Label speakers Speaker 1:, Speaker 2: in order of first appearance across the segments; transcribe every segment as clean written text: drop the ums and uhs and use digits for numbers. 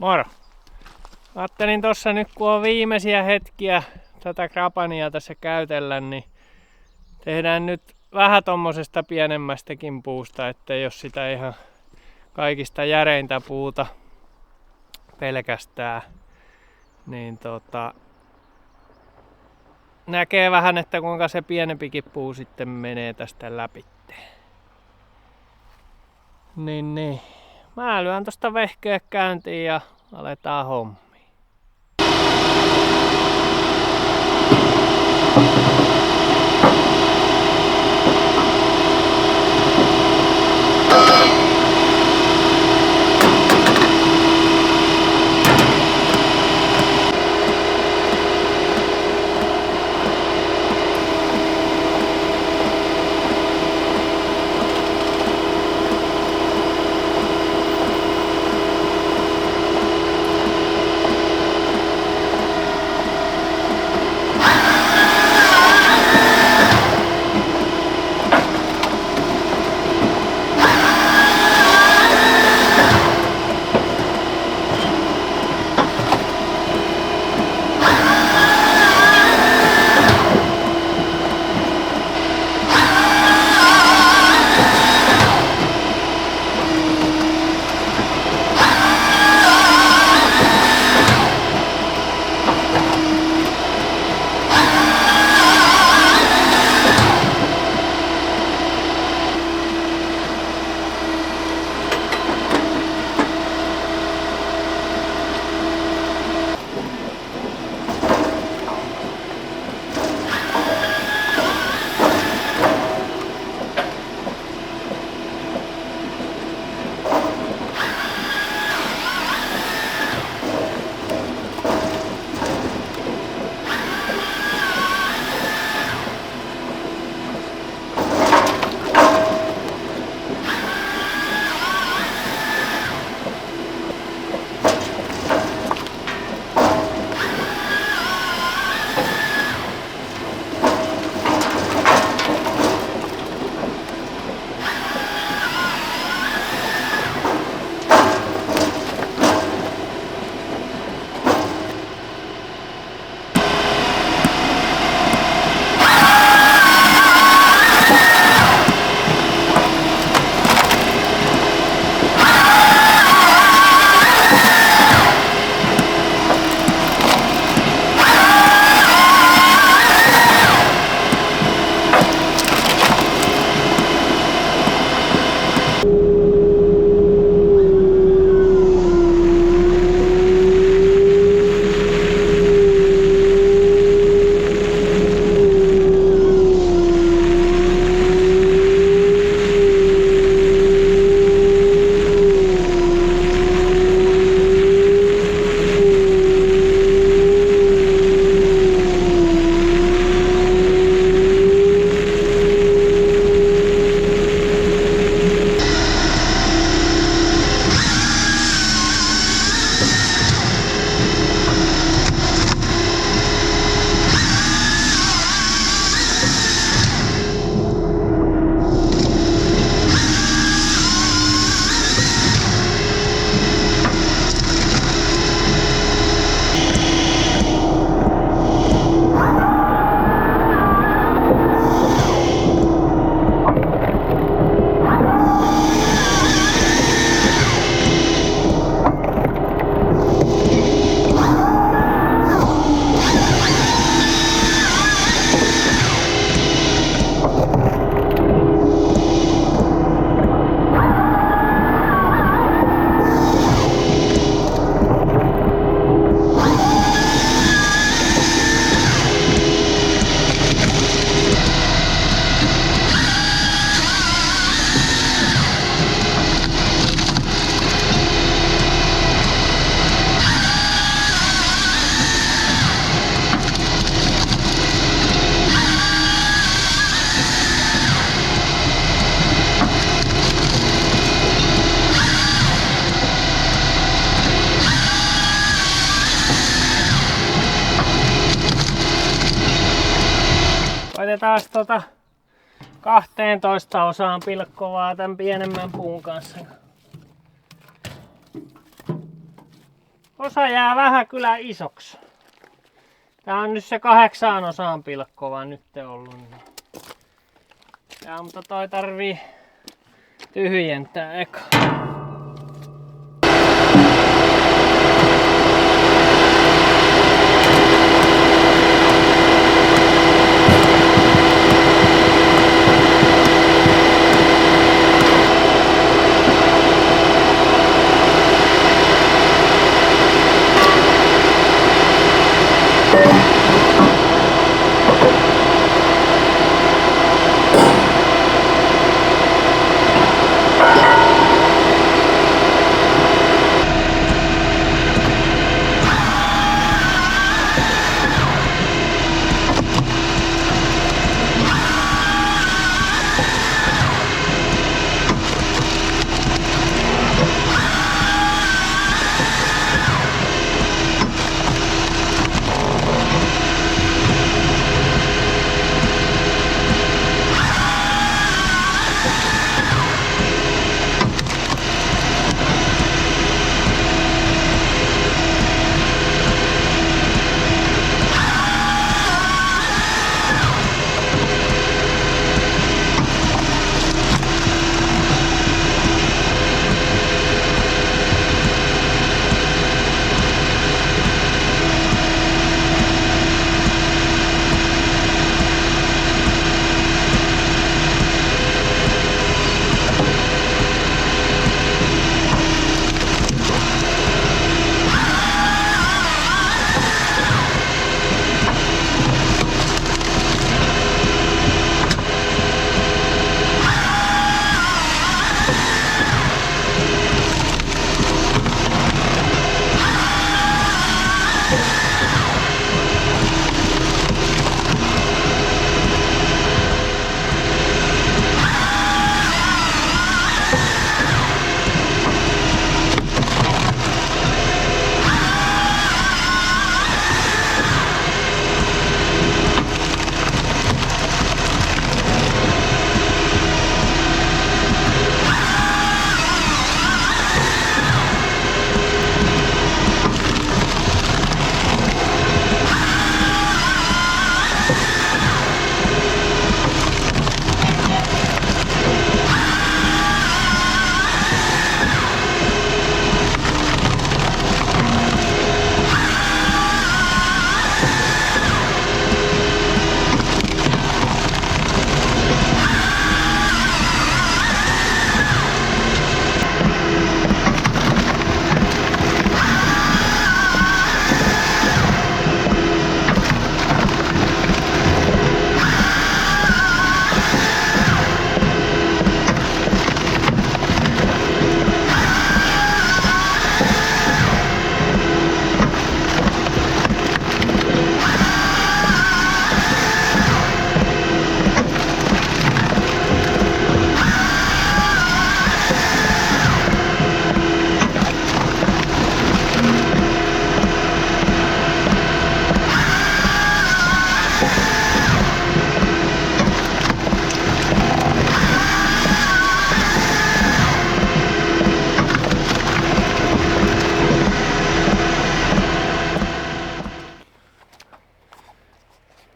Speaker 1: Moro! Ajattelin tossa nyt kun on viimeisiä hetkiä tätä krapania tässä käytellä, niin tehdään nyt vähän tommosesta pienemmästäkin puusta, ettei jos sitä ihan kaikista järeintä puuta pelkästään. Niin näkee vähän, että kuinka se pienempikin puu sitten menee tästä läpi. Niin. Mä lyön tosta vehkeä käyntiin ja aletaan hommiin. Koitetaan 12 osaan pilkkovaa tämän pienemmän puun kanssa. Osa jää vähän kyllä isoksi. Tää on nyt se 8 osaan pilkkova nyt ollut. Mutta toi tarvii tyhjentää eka.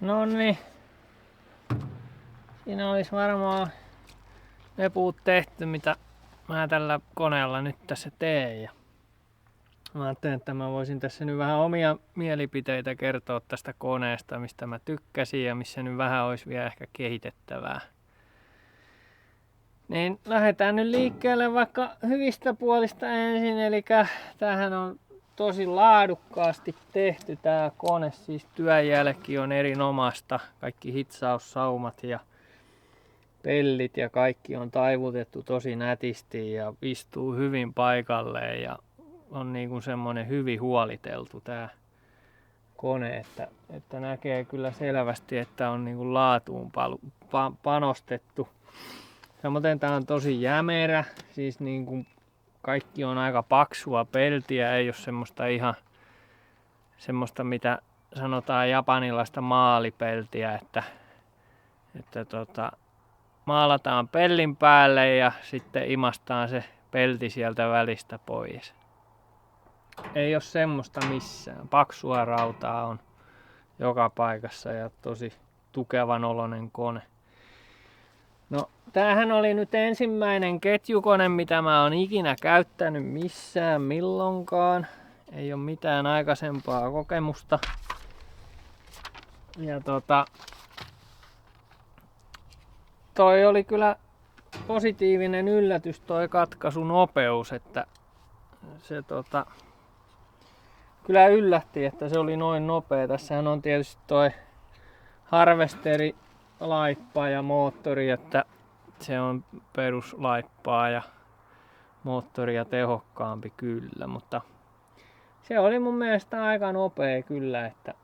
Speaker 1: Nonni. Siinä olisi varmaan ne puut tehty, mitä mä tällä koneella nyt tässä teen. Ja mä ajattelin, että mä voisin tässä nyt vähän omia mielipiteitä kertoa tästä koneesta, mistä mä tykkäsin ja missä nyt vähän olisi vielä ehkä kehitettävää. Niin lähdetään nyt liikkeelle vaikka hyvistä puolista ensin, eli tämähän on tosi laadukkaasti tehty tää kone, siis työnjälki on erinomaista, kaikki hitsaussaumat ja pellit ja kaikki on taivutettu tosi nätisti ja istuu hyvin paikalleen ja on niinku semmonen hyvin huoliteltu tää kone, että näkee kyllä selvästi, että on niinku laatuun panostettu. Samoin tää on tosi jämerä, siis niinku kaikki on aika paksua peltiä, ei ole semmoista ihan semmoista mitä sanotaan japanilaista maalipeltiä, että maalataan pellin päälle ja sitten imastaan se pelti sieltä välistä pois. ei ole semmoista missään. Paksua rautaa on joka paikassa ja tosi tukevan oloinen kone. No, tämähän oli nyt ensimmäinen ketjukone, mitä mä oon ikinä käyttänyt missään milloinkaan. Ei ole mitään aikaisempaa kokemusta. Ja toi oli kyllä positiivinen yllätys toi katkaisunopeus, että se kyllä yllätti, että se oli noin nopea. Tässähän on tietysti toi harvesteri, laippaa ja moottori, että se on peruslaippaa ja moottoria tehokkaampi kyllä, mutta se oli mun mielestä aika nopea kyllä, että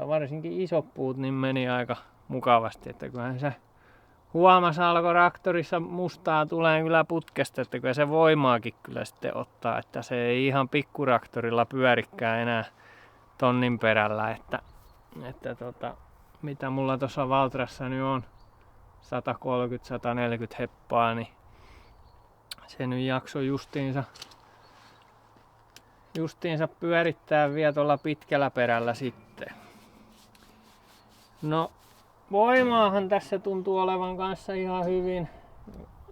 Speaker 1: varsinkin isot puut niin meni aika mukavasti, että kyllähän se huomasi alkoi traktorissa mustaa tulee kyllä putkesta, että kyllä se voimaakin kyllä sitten ottaa, että se ei ihan pikkuraktorilla pyörikään enää tonnin perällä, että mitä mulla tuossa Valtrassa nyt on 130-140 heppaa, niin se nyt jaksoi justiinsa pyörittää vielä tuolla pitkällä perällä sitten. No voimaahan tässä tuntuu olevan kanssa ihan hyvin.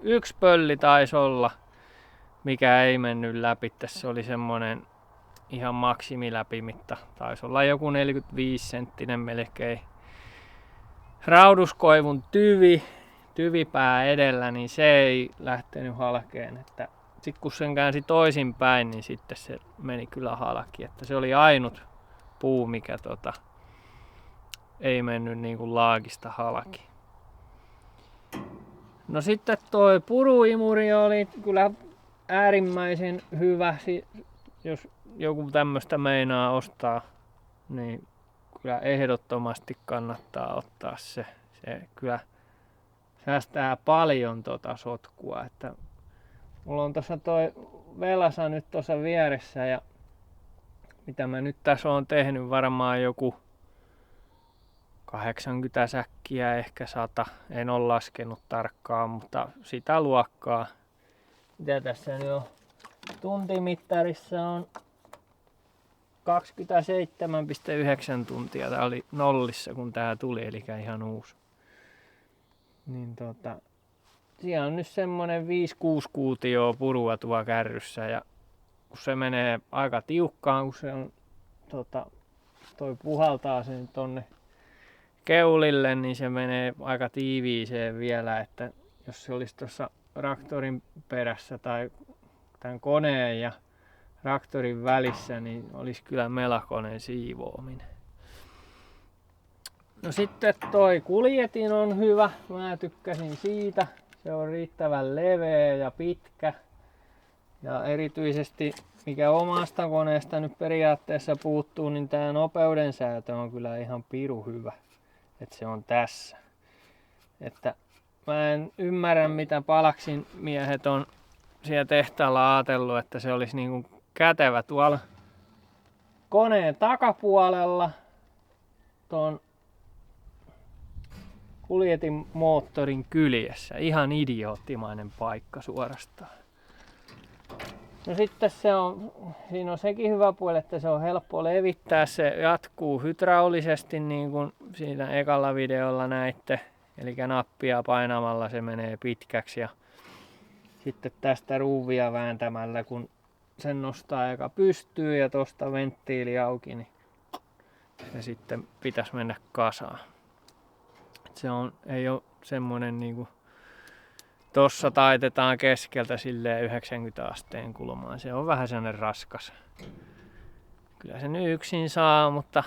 Speaker 1: Yksi pölli taisi olla, mikä ei mennyt läpi. Tässä oli semmonen ihan maksimiläpimitta. Taisi olla joku 45 senttinen melkein. Rauduskoivun tyvipää edellä, niin se ei lähtenyt halkeen. Että sitten kun sen käänsi toisinpäin, niin sitten se meni kyllä halki. Että se oli ainut puu, mikä ei mennyt niin kuin laakista halki. No sitten toi puruimuri oli kyllä äärimmäisen hyvä. Jos joku tämmöstä meinaa ostaa, niin kyllä ehdottomasti kannattaa ottaa se. Se kyllä säästää paljon sotkua. Että mulla on tossa toi Velasa nyt tuossa vieressä ja mitä mä nyt tässä oon tehnyt varmaan joku 80 säkkiä, ehkä 100. En ole laskenut tarkkaan, mutta sitä luokkaa. Mitä tässä nyt on? Tuntimittarissa on 27,9 tuntia. Tää oli nollissa kun tää tuli, eli ihan uusi. Niin siellä on nyt semmonen 5-6 kuutioa purua tuo kärryssä ja kun se menee aika tiukkaan, kun se on toi puhaltaa sen tonne keulille, niin se menee aika tiiviiseen vielä, että jos se olisi tuossa traktorin perässä tai tämän koneen ja traktorin välissä, niin olisi kyllä melkoinen siivoaminen. No sitten toi kuljetin on hyvä, mä tykkäsin siitä. Se on riittävän leveä ja pitkä. Ja erityisesti mikä omasta koneesta nyt periaatteessa puuttuu, niin tää nopeuden säätö on kyllä ihan piru hyvä. Että se on tässä. Että mä en ymmärrä mitä Palaksin miehet on siellä tehtaalla ajatellut, että se olisi niinku kätevä tuolla koneen takapuolella tuon kuljetin moottorin kyljessä. Ihan idioottimainen paikka suorastaan. No sitten siinä on sekin hyvä puoli, että se on helppo levittää. Se jatkuu hydraulisesti niin kuin siinä ekalla videolla näitte. Eli nappia painamalla se menee pitkäksi ja sitten tästä ruuvia vääntämällä kun sen nostaa eka pystyy ja tosta venttiili auki, niin se sitten pitäisi mennä kasaan. Ei ole semmonen niinku tossa taitetaan keskeltä silleen 90 asteen kulmaan. Se on vähän sellainen raskas. Kyllä se nyt yksin saa, mutta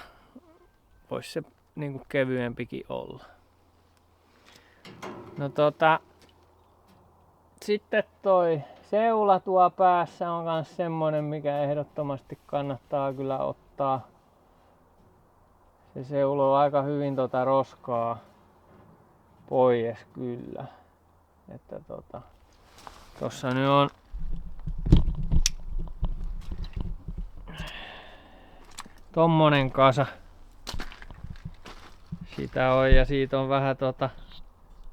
Speaker 1: voisi se niinku kevyempikin olla. No sitten toi seula tuo päässä on kans semmonen, mikä ehdottomasti kannattaa kyllä ottaa. Se seuloo aika hyvin roskaa pois kyllä. Että tossa nyt on tommonen kasa. Sitä on ja siitä on vähän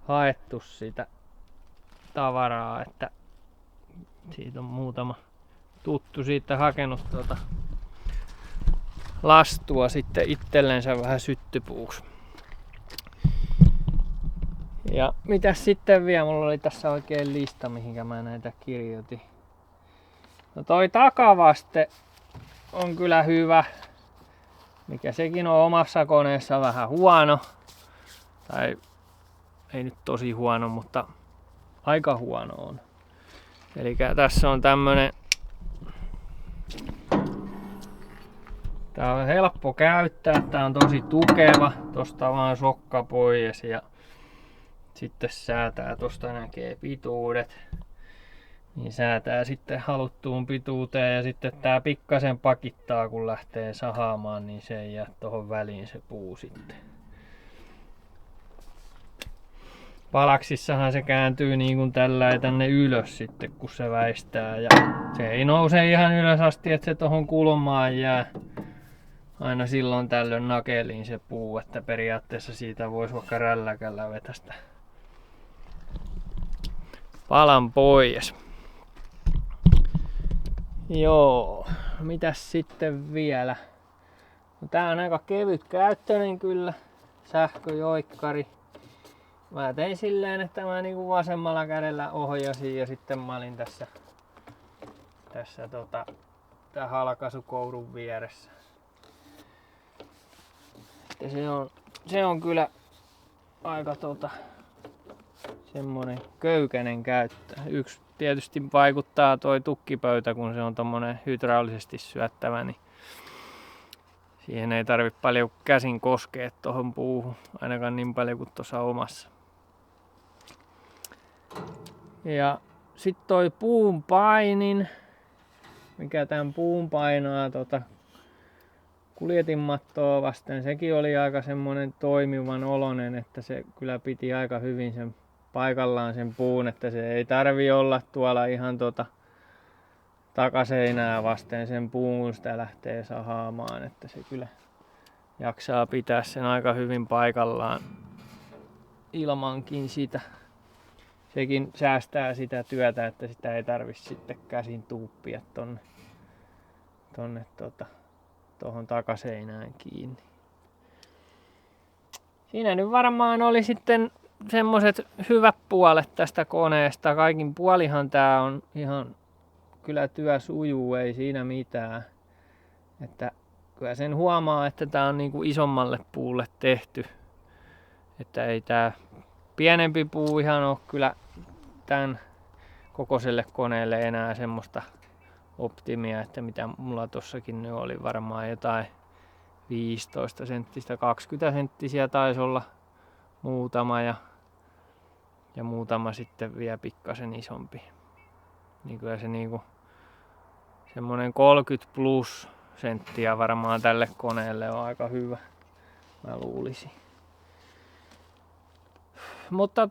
Speaker 1: haettu sitä tavaraa, että siitä on muutama tuttu siitä hakenut lastua sitten itsellensä vähän syttypuuksi. Ja mitäs sitten vielä? Mulla oli tässä oikein lista, mihinkä mä näitä kirjoitin. No toi takavaste on kyllä hyvä, mikä sekin on omassa koneessa vähän huono. Tai ei nyt tosi huono, mutta aika huono on. Eli tässä on tämmönen. Tää on helppo käyttää, tää on tosi tukeva. Tosta vaan sokka pois ja sitten säätää, tosta näkee pituudet. Niin säätää sitten haluttuun pituuteen ja sitten tää pikkasen pakittaa kun lähtee sahaamaan, niin se ei jää tohon väliin se puu sitten. Palaksissahan se kääntyy niin kuin tällä tänne ylös sitten kun se väistää ja se ei nouse ihan ylös asti, että se tohon kulmaan jää. Aina silloin tällöin nakeliin se puu, että periaatteessa siitä voisi vaikka rälläkällä vetästä palan pois. Joo, mitäs sitten vielä? No, tää on aika kevyt käyttöinen kyllä, sähköjoikkari. Mä tein silleen, että mä niinku vasemmalla kädellä ohjasin ja sitten mä olin tässä tää halkaisukourun vieressä. Ja se on kyllä aika semmonen köykäinen käyttö. Yksi tietysti vaikuttaa toi tukkipöytä, kun se on tommonen hydraulisesti syöttävä, niin siihen ei tarvi paljon käsin koskea tohon puuhun, ainakaan niin paljon kuin tuossa omassa. Ja sitten toi puun painin, mikä tämän puun painaa kuljetinmattoa vasten, sekin oli aika semmonen toimivan oloinen, että se kyllä piti aika hyvin sen paikallaan sen puun, että se ei tarvi olla tuolla ihan takaseinää vasten sen puun, kun sitä lähtee sahaamaan, että se kyllä jaksaa pitää sen aika hyvin paikallaan ilmankin sitä. Sekin säästää sitä työtä, että sitä ei tarvitse sitten käsin tuuppia tuohon takaseinään kiinni. Siinä nyt varmaan oli sitten semmoset hyvät puolet tästä koneesta. Kaikin puolihan tää on ihan kyllä työ sujuu, ei siinä mitään. Että kyllä sen huomaa, että tää on niinku isommalle puulle tehty. Että ei tää pienempi puu ihan ole kyllä tämän kokoiselle koneelle enää semmoista optimia, että mitä mulla tossakin nyt oli varmaan jotain 15 senttistä, 20 senttisiä taisi olla muutama ja muutama sitten vielä pikkasen isompi. Niin kyllä se niinku semmonen 30 plus senttiä varmaan tälle koneelle on aika hyvä, mä luulisin. Mutta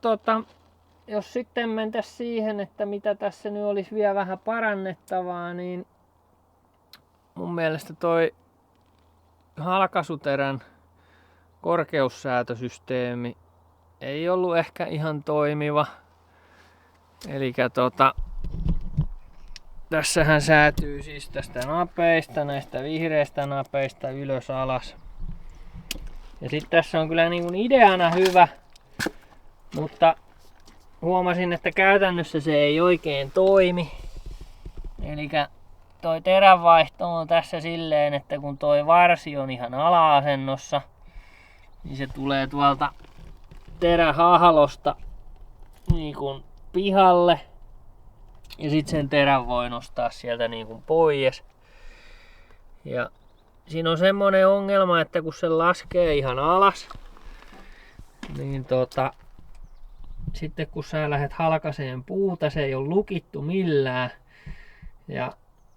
Speaker 1: jos sitten mentäisiin siihen, että mitä tässä nyt olisi vielä vähän parannettavaa, niin mun mielestä toi halkaisuterän korkeussäätösysteemi ei ollut ehkä ihan toimiva. Elikkä tässähän säätyy siis tästä napeista, näistä vihreistä napeista ylös alas. Ja sitten tässä on kyllä niin kuin ideana hyvä, mutta huomasin, että käytännössä se ei oikein toimi. Elikkä toi teränvaihto on tässä silleen, että kun toi varsi on ihan ala-asennossa, niin se tulee tuolta terähahlosta niin kuin pihalle. Ja sitten sen terän voi nostaa sieltä niin kuin pois. Ja siinä on semmonen ongelma, että kun se laskee ihan alas, niin sitten kun sä lähdet halkaiseen puuta, se ei ole lukittu millään. Ja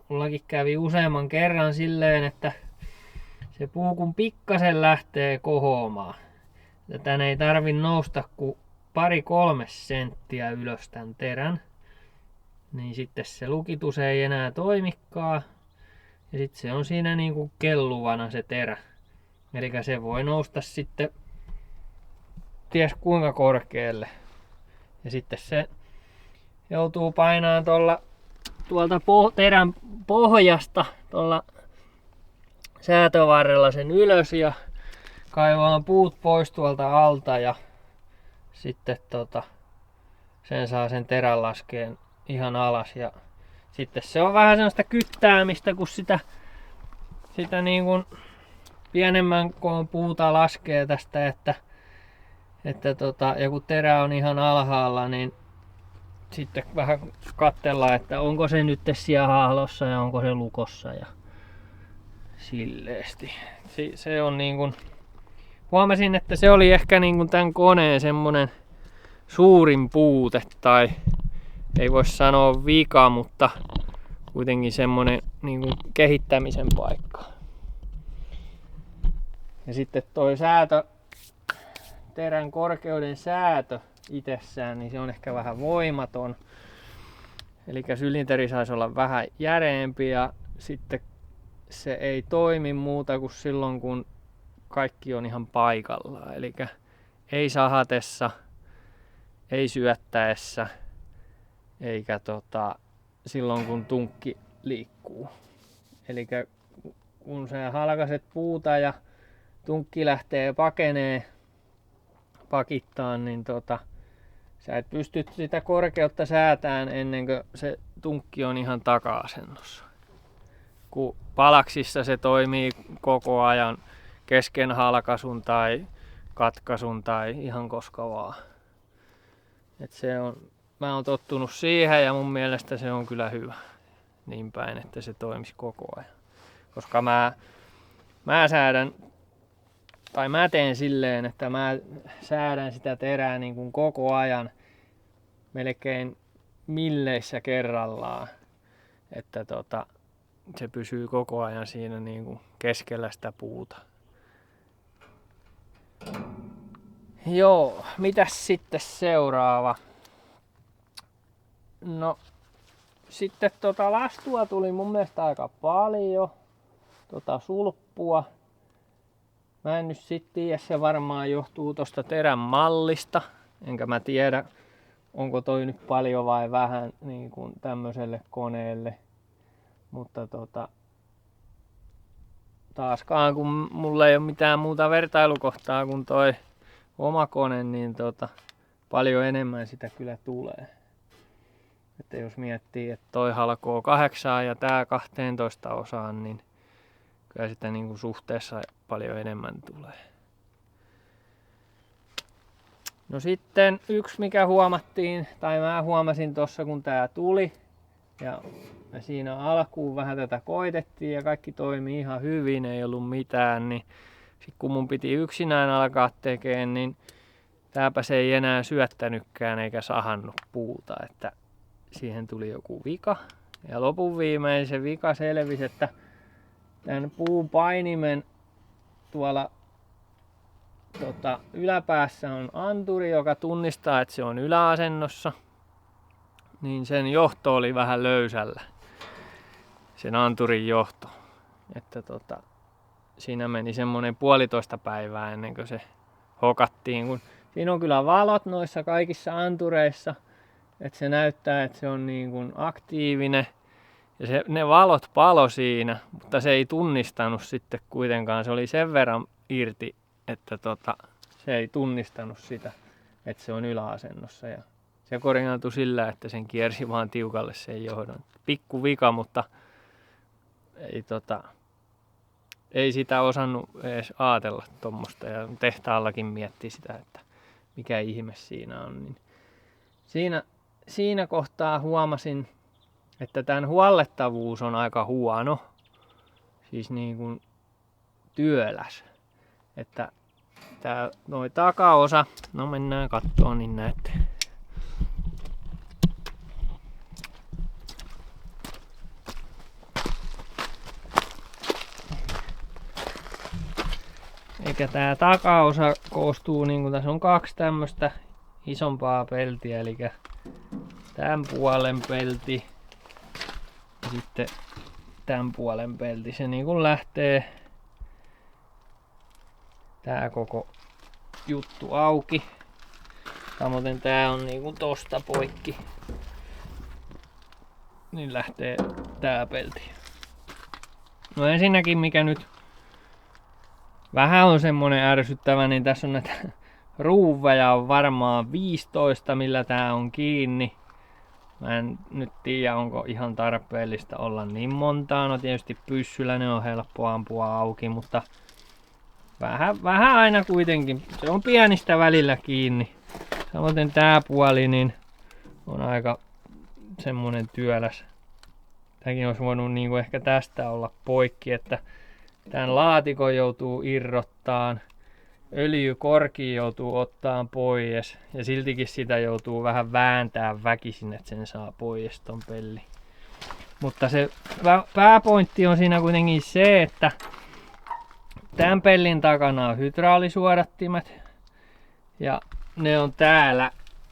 Speaker 1: mullakin kävi useamman kerran silleen, että se puu kun pikkasen lähtee kohoamaan. Ja tän ei tarvi nousta kuin 2-3 senttiä ylös tän terän. Niin sitten se lukitus ei enää toimikaan. Ja sitten se on siinä niinku kelluvana se terä. Eli se voi nousta sitten ties kuinka korkealle. Ja sitten se joutuu painaan tuolla tuolta terän pohjasta tuolla säätövarrella sen ylös ja kaivaan puut pois tuolta alta ja sitten sen saa sen terän laskeen ihan alas ja sitten se on vähän sellaista kyttäämistä, kun sitä niin kuin pienemmän koon puuta laskee tästä, että ja kun terä on ihan alhaalla, niin sitten vähän katsellaan, että onko se nyt siellä hahlossa ja onko se lukossa ja silleesti. Se on niin kuin, huomasin, että se oli ehkä niin kuin tämän koneen semmonen suurin puute tai ei voi sanoa vika, mutta kuitenkin semmonen niin kuin kehittämisen paikka. Ja sitten toi terän korkeuden säätö itsessään, niin se on ehkä vähän voimaton. Eli sylinteri saisi olla vähän järeempi ja sitten se ei toimi muuta kuin silloin, kun kaikki on ihan paikallaan. Eli ei sahatessa, ei syöttäessä, eikä silloin kun tunkki liikkuu. Eli kun sä halkaset puuta ja tunkki lähtee pakittaan, niin sä et pysty sitä korkeutta säätään ennen kuin se tunkki on ihan taka-asennossa. Kun palaksissa se toimii koko ajan kesken halkaisun tai katkaisun tai ihan koska vaan. Mä oon tottunut siihen ja mun mielestä se on kyllä hyvä niin päin, että se toimisi koko ajan. Koska mä teen silleen, että mä säädän sitä terää niin kuin koko ajan melkein milleissä kerrallaan, että se pysyy koko ajan siinä niin kuin keskellä sitä puuta. Joo, mitäs sitten seuraava? No, sitten lastua tuli mun mielestä aika paljon, sulppua. Mä en nyt sit tiedä, se varmaan johtuu tosta terän mallista. Enkä mä tiedä, onko toi nyt paljon vai vähän niin kuin tämmöiselle koneelle. Mutta taaskaan kun mulla ei ole mitään muuta vertailukohtaa kuin toi oma kone, niin paljon enemmän sitä kyllä tulee. Että jos miettii, että toi halkoo 8 ja tää 12 osaan, niin kyllä sitä niin kuin suhteessa paljon enemmän tulee. No sitten yksi mikä huomattiin, tai mä huomasin tossa kun tää tuli, ja siinä alkuun vähän tätä koitettiin ja kaikki toimii ihan hyvin, ei ollut mitään, niin sit kun mun piti yksinään alkaa tekemään, niin tääpä se ei enää syöttänytkään eikä sahannut puuta, että siihen tuli joku vika. Ja lopun viimein se vika selvisi, että tämän puun painimen tuolla yläpäässä on anturi, joka tunnistaa, että se on yläasennossa. Niin sen johto oli vähän löysällä. Sen anturin johto. Että siinä meni semmonen 1,5 päivää ennen kuin se hokattiin. Kun siinä on kyllä valot noissa kaikissa antureissa. Että se näyttää, että se on niin kuin aktiivinen. Ja ne valot palo siinä, mutta se ei tunnistanut sitten kuitenkaan. Se oli sen verran irti, että se ei tunnistanut sitä, että se on yläasennossa. Ja se korjaantui sillä, että sen kiersi vaan tiukalle sen johdon. Pikku vika, mutta ei sitä osannut edes ajatella tuommoista. Ja tehtaallakin mietti sitä, että mikä ihme siinä on. Niin siinä kohtaa huomasin, että tämän huollettavuus on aika huono, siis niin kuin työläs. Että noi takaosa, no mennään kattoon niin näette. Eikä tää takaosa koostuu niin kuin tässä on 2 tämmöstä isompaa peltiä, eli tämän puolen pelti ja sitten tämän puolen pelti. Se niin kuin lähtee tää koko juttu auki. Samoin tää on niin kuin tosta poikki. niin lähtee tää pelti. No ensinnäkin mikä nyt vähän on semmonen ärsyttävä, niin tässä on näitä ruuveja on varmaan 15, millä tää on kiinni. Mä en nyt tiedä, onko ihan tarpeellista olla niin montaa. No tietysti pyssyllä ne on helppo ampua auki, mutta vähän aina kuitenkin. Se on pienistä välillä kiinni. Samoin tää puoli niin on aika semmonen työläs. Tämäkin olisi voinut niinku ehkä tästä olla poikki, että tämän laatikon joutuu irrottaan. Öljykorki joutuu ottaan pois ja siltikin sitä joutuu vähän vääntää väkisin, että sen saa pois ton pelli. Mutta se pääpointti on siinä kuitenkin se, että tämän pellin takana on hydraalisuodattimet ja ne on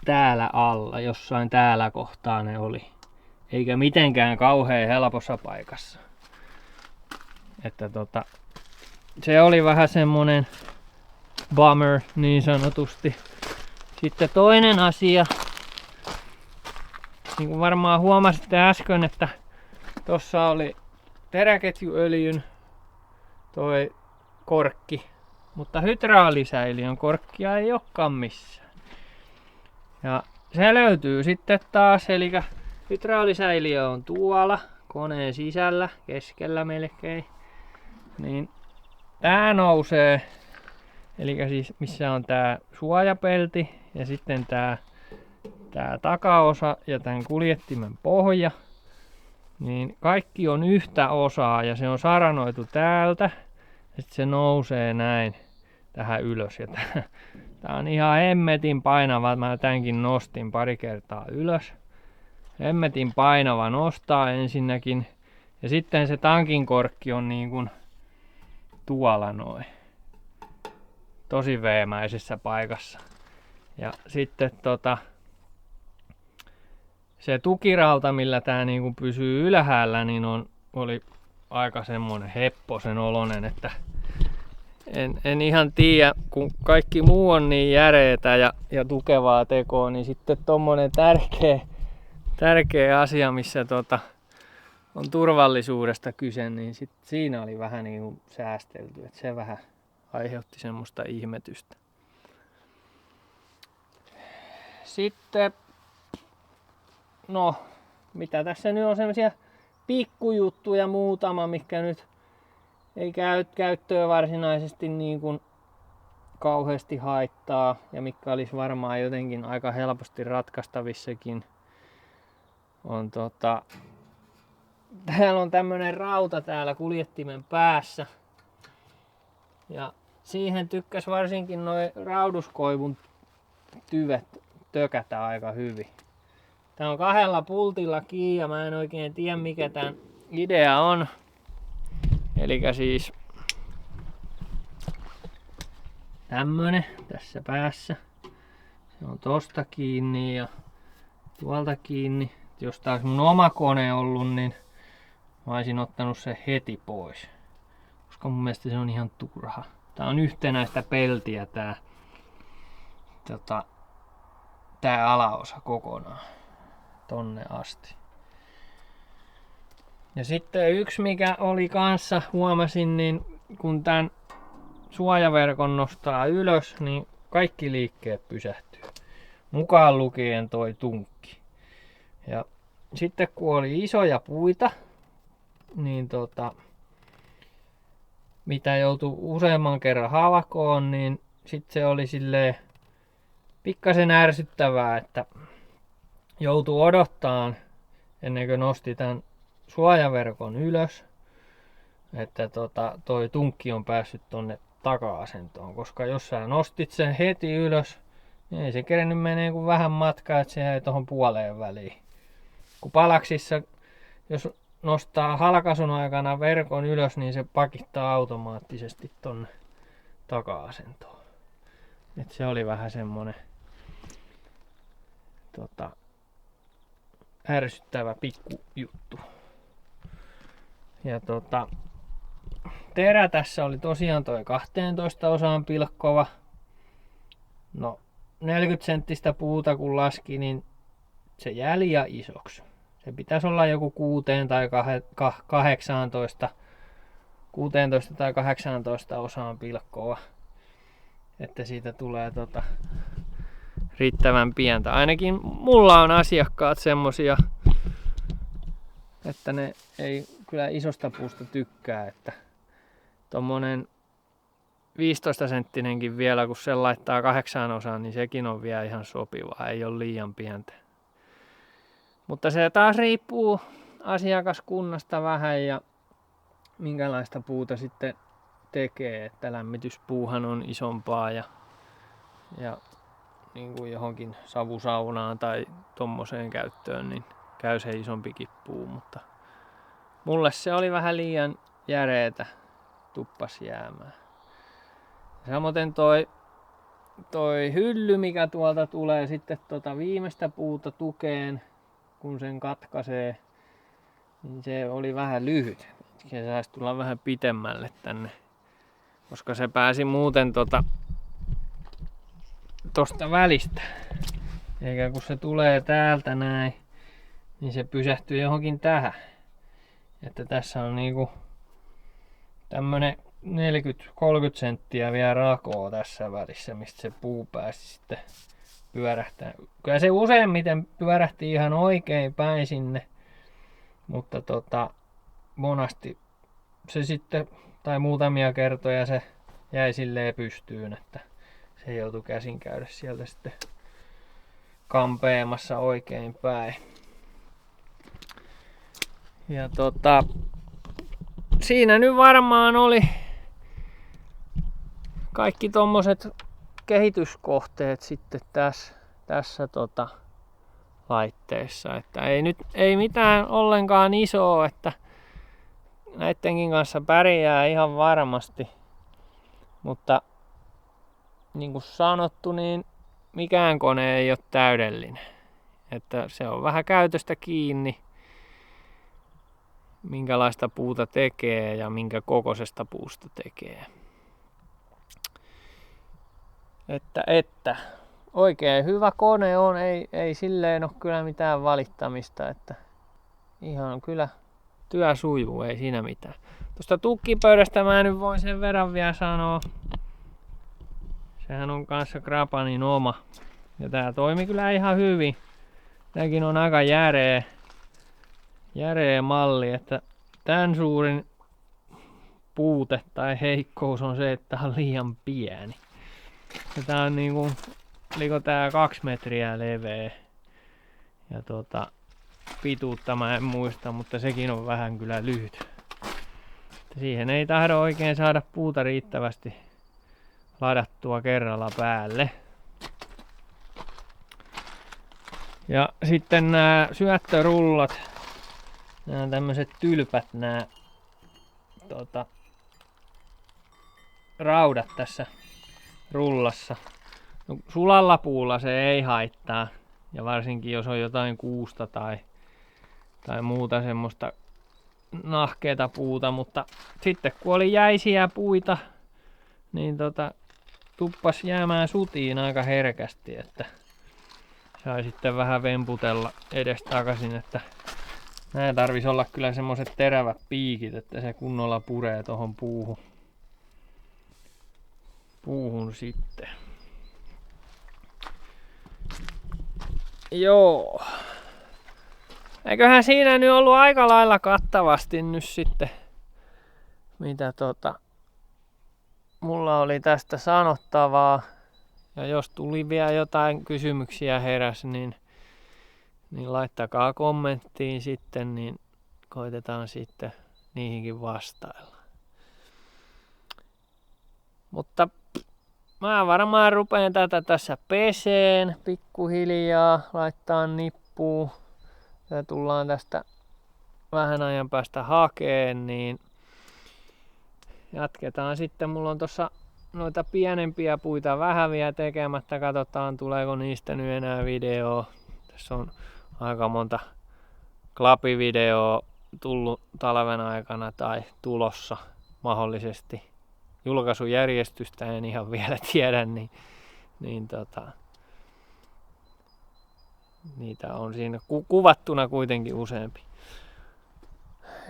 Speaker 1: täällä alla, jossain täällä kohtaa ne oli. Eikä mitenkään kauhean helpossa paikassa. Että se oli vähän semmonen bummer niin sanotusti. Sitten toinen asia, niin kuin varmaan huomasitte äsken, että tossa oli teräketjuöljyn toi korkki, mutta hydraalisäiliön korkkia ei olekaan missään. Ja se löytyy sitten taas, eli hydraalisäiliö on tuolla koneen sisällä, keskellä melkein. Niin tää nousee, eli siis missä on tää suojapelti ja sitten tää takaosa ja tämän kuljettimen pohja. Niin kaikki on yhtä osaa ja se on saranoitu täältä ja sitten se nousee näin tähän ylös. Ja tää on ihan hemmetin painava, mä tämänkin nostin pari kertaa ylös. Hemmetin painava nostaa ensinnäkin ja sitten se tankin korkki on niin kuin tuolla noin. Tosi veemäisessä paikassa. Ja sitten se tukirauta, millä tää niinku pysyy ylhäällä, niin oli aika semmonen hepposen olonen, että en ihan tiedä, kun kaikki muu on niin järeetä ja tukevaa tekoa, niin sitten tommonen tärkeä asia, missä on turvallisuudesta kyse, niin sit siinä oli vähän niinku säästelty, että se vähän aiheutti semmoista ihmetystä. Sitten, no, mitä tässä nyt on semmosia pikkujuttuja muutama, mitkä nyt ei käyttöä varsinaisesti niin kuin kauheasti haittaa ja mitkä olisi varmaan jotenkin aika helposti ratkaistavissakin. On täällä on tämmönen rauta täällä kuljettimen päässä. Ja siihen tykkäs varsinkin noi rauduskoivun tyvet tökätä aika hyvin. Tää on kahdella pultilla kiinni ja mä en oikein tiedä mikä tän idea on. Elikkä siis tämmönen tässä päässä. Se on tosta kiinni ja tuolta kiinni. Jos tää olisi mun oma kone ollut, niin mä olisin ottanut sen heti pois. Koska mun mielestä se on ihan turha. Tää on yhtenäistä peltiä tää alaosa kokonaan. Tonne asti. Ja sitten yksi mikä oli kanssa huomasin, niin kun tän suojaverkon nostaa ylös, niin kaikki liikkeet pysähtyy. Mukaan lukien toi tunkki. Ja sitten kun oli isoja puita, niin mitä joutui useamman kerran halkoon, niin sitten se oli silleen pikkasen ärsyttävää, että joutui odottaan ennen kuin nosti tämän suojaverkon ylös, että toi tunkki on päässyt tonne taka-asentoon, koska jos sä nostit sen heti ylös, niin ei se kerennyt menee kuin vähän matkaa, että se jäi tohon puoleen väliin. Kun palaksissa, jos nostaa halkaisun aikana verkon ylös, niin se pakittaa automaattisesti tonne taka-asentoon. Et se oli vähän semmonen ärsyttävä pikkujuttu. Ja terä tässä oli tosiaan toi 12 osaan pilkkova. No 40 senttistä puuta kun laski, niin se jää liian isoksi. Se pitäisi olla joku 6 tai 18, 16 tai 18 osaan pilkkoa, että siitä tulee riittävän pientä. Ainakin mulla on asiakkaat semmosia, että ne ei kyllä isosta puusta tykkää, että tommonen 15 senttinenkin vielä, kun sen laittaa 8 osaan, niin sekin on vielä ihan sopivaa, ei ole liian pientä. Mutta se taas riippuu asiakaskunnasta vähän ja minkälaista puuta sitten tekee, että lämmityspuuhan on isompaa ja niin kuin johonkin savusaunaan tai tommoseen käyttöön, niin käy se isompikin puu, mutta mulle se oli vähän liian järeetä, tuppas jäämään. Samoin toi hylly, mikä tuolta tulee sitten viimeistä puuta tukeen, kun sen katkaisee, niin se oli vähän lyhyt. Se saisi tulla vähän pitemmälle tänne, koska se pääsi muuten tosta välistä. Eikä kun se tulee täältä näin, niin se pysähtyy johonkin tähän. Että tässä on niinku tämmönen 40-30 senttiä vielä rakoa tässä välissä, mistä se puu pääsi sitten pyörähtää. Kyllä se useimmiten pyörähti ihan oikein päin sinne, mutta monasti se sitten, tai muutamia kertoja se jäi silleen pystyyn, että se joutui käsin käydä sieltä sitten kampeamassa oikein päin. Ja siinä nyt varmaan oli kaikki tommoset kehityskohteet sitten tässä laitteessa, että ei mitään ollenkaan isoa, että näittenkin kanssa pärjää ihan varmasti, mutta niin kuin sanottu, niin mikään kone ei ole täydellinen, että se on vähän käytöstä kiinni, minkälaista puuta tekee ja minkä kokoisesta puusta tekee. Että oikein hyvä kone on, ei silleen ole kyllä mitään valittamista, että ihan kyllä työ sujuu, ei siinä mitään. Tuosta tukkipöydästä mä nyt voin sen verran vielä sanoa. Sehän on kanssa Krapanin oma. Ja tää toimi kyllä ihan hyvin. Tääkin on aika järeä malli, että tän suurin puute tai heikkous on se, että tää on liian pieni. Ja tää on niinku, oliko tää 2 metriä leveä. Ja pituutta mä en muista, mutta sekin on vähän kyllä lyhyt. Siihen ei tahdo oikein saada puuta riittävästi ladattua kerralla päälle. Ja sitten nämä syöttörullat, nämä tämmöiset tylpät, nämä raudat tässä rullassa. No, sulalla puulla se ei haittaa, ja varsinkin jos on jotain kuusta tai muuta semmoista nahkeeta puuta, mutta sitten kun oli jäisiä puita, niin tuppas jäämään sutiin aika herkästi, että sai sitten vähän vemputella edestakaisin, että nää tarvis olla kyllä semmoset terävät piikit, että se kunnolla puree tohon puuhun sitten. Joo. Eiköhän siinä nyt ollut aika lailla kattavasti nyt sitten, mitä mulla oli tästä sanottavaa. Ja jos tuli vielä jotain kysymyksiä heräs, niin laittakaa kommenttiin sitten, niin koitetaan sitten niihinkin vastailla. Mutta mä varmaan rupeen tätä tässä peseen pikkuhiljaa, laittaa nippuun. Ja tullaan tästä vähän ajan päästä hakeen, niin jatketaan sitten. Mulla on tossa noita pienempiä puita vähän vielä tekemättä. Katsotaan tuleeko niistä nyt enää videoa. Tässä on aika monta klapivideoa tullut talven aikana tai tulossa mahdollisesti. Julkaisujärjestystä en ihan vielä tiedä, niin Niitä on siinä kuvattuna kuitenkin useampi.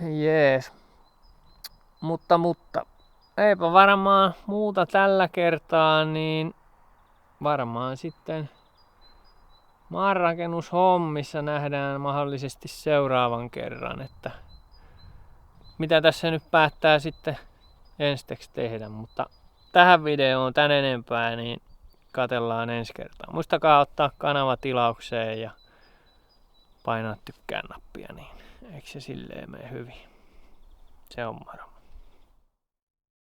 Speaker 1: Jees. Mutta eipä varmaan muuta tällä kertaa, niin varmaan sitten maanrakennushommissa nähdään mahdollisesti seuraavan kerran, että mitä tässä nyt päättää sitten ensiksi tehdä, mutta tähän videoon tän enempää, niin katsellaan ensi kertaa. Muistakaa ottaa kanava tilaukseen ja painaa tykkään nappia, niin eikö se silleen mene hyvin? Se on moro.